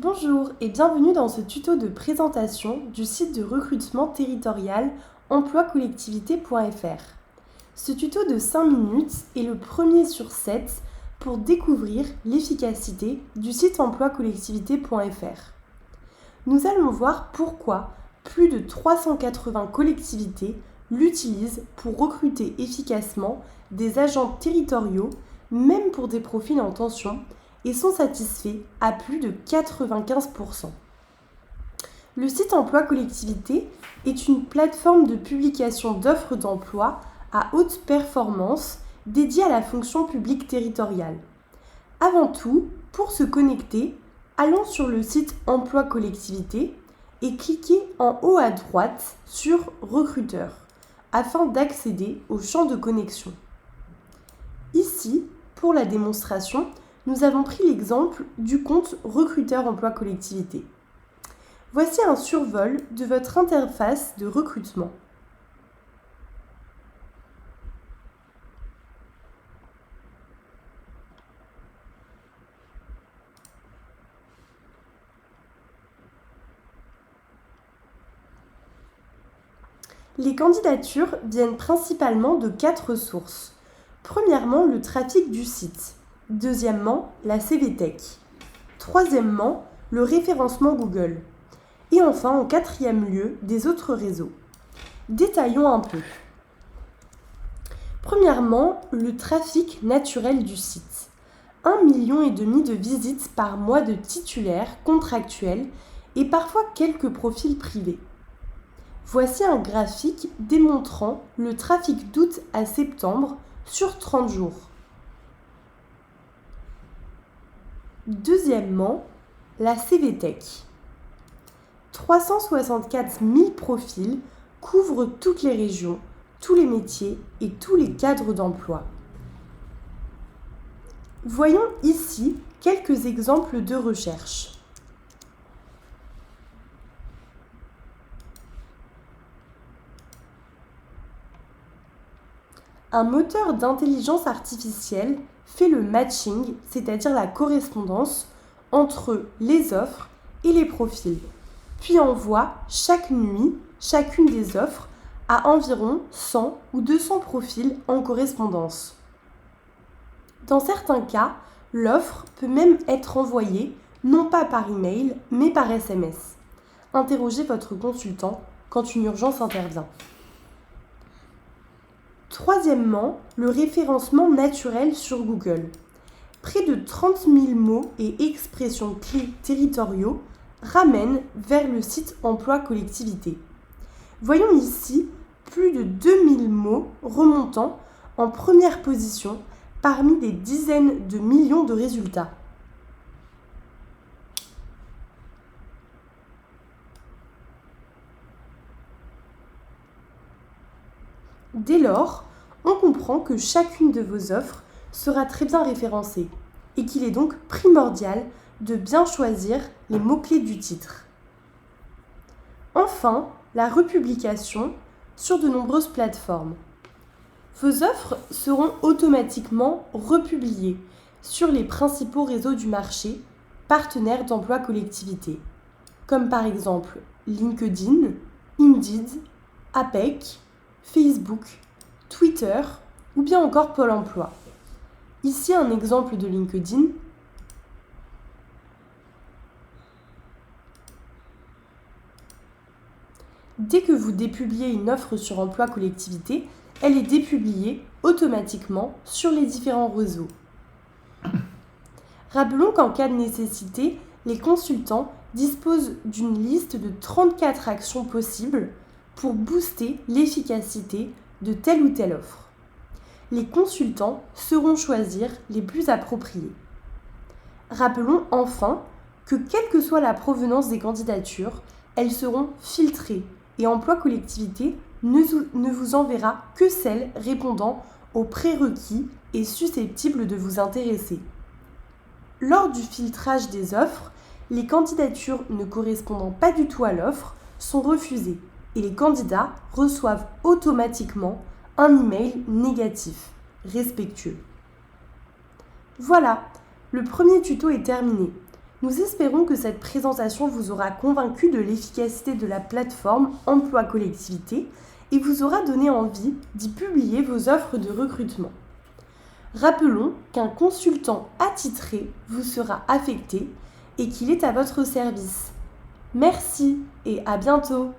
Bonjour et bienvenue dans ce tuto de présentation du site de recrutement territorial emploicollectivité.fr. Ce tuto de 5 minutes est le premier sur 7 pour découvrir l'efficacité du site emploicollectivité.fr. Nous allons voir pourquoi plus de 380 collectivités l'utilisent pour recruter efficacement des agents territoriaux, même pour des profils en tension, et sont satisfaits à plus de 95%. Le site Emploi Collectivité est une plateforme de publication d'offres d'emploi à haute performance dédiée à la fonction publique territoriale. Avant tout, pour se connecter, allons sur le site Emploi Collectivité et cliquez en haut à droite sur Recruteur afin d'accéder au champ de connexion. Ici, pour la démonstration, nous avons pris l'exemple du compte Recruteur Emploi Collectivité. Voici un survol de votre interface de recrutement. Les candidatures viennent principalement de 4 sources. Premièrement, le trafic du site. Deuxièmement, la CVTech. Troisièmement, le référencement Google. Et enfin, en quatrième lieu, des autres réseaux. Détaillons un peu. Premièrement, le trafic naturel du site. 1,5 million de visites par mois de titulaires contractuels et parfois quelques profils privés. Voici un graphique démontrant le trafic d'août à septembre sur 30 jours. Deuxièmement, la CVTech. 364 000 profils couvrent toutes les régions, tous les métiers et tous les cadres d'emploi. Voyons ici quelques exemples de recherche. Un moteur d'intelligence artificielle fait le matching, c'est-à-dire la correspondance entre les offres et les profils, puis envoie chaque nuit chacune des offres à environ 100 ou 200 profils en correspondance. Dans certains cas, l'offre peut même être envoyée non pas par email, mais par SMS. Interrogez votre consultant quand une urgence intervient. Troisièmement, le référencement naturel sur Google. Près de 30 000 mots et expressions clés territoriaux ramènent vers le site Emploi Collectivité. Voyons ici plus de 2000 mots remontant en première position parmi des dizaines de millions de résultats. Dès lors, on comprend que chacune de vos offres sera très bien référencée et qu'il est donc primordial de bien choisir les mots-clés du titre. Enfin, la republication sur de nombreuses plateformes. Vos offres seront automatiquement republiées sur les principaux réseaux du marché, partenaires d'Emploi Collectivité, comme par exemple LinkedIn, Indeed, APEC, Facebook, Twitter ou bien encore Pôle emploi. Ici un exemple de LinkedIn. Dès que vous dépubliez une offre sur Emploi Collectivité, elle est dépubliée automatiquement sur les différents réseaux. Rappelons qu'en cas de nécessité, les consultants disposent d'une liste de 34 actions possibles pour booster l'efficacité de telle ou telle offre. Les consultants sauront choisir les plus appropriés. Rappelons enfin que quelle que soit la provenance des candidatures, elles seront filtrées et Emploi Collectivité ne vous enverra que celles répondant aux prérequis et susceptibles de vous intéresser. Lors du filtrage des offres, les candidatures ne correspondant pas du tout à l'offre sont refusées et les candidats reçoivent automatiquement un email négatif, respectueux. Voilà, le premier tuto est terminé. Nous espérons que cette présentation vous aura convaincu de l'efficacité de la plateforme Emploi Collectivité et vous aura donné envie d'y publier vos offres de recrutement. Rappelons qu'un consultant attitré vous sera affecté et qu'il est à votre service. Merci et à bientôt!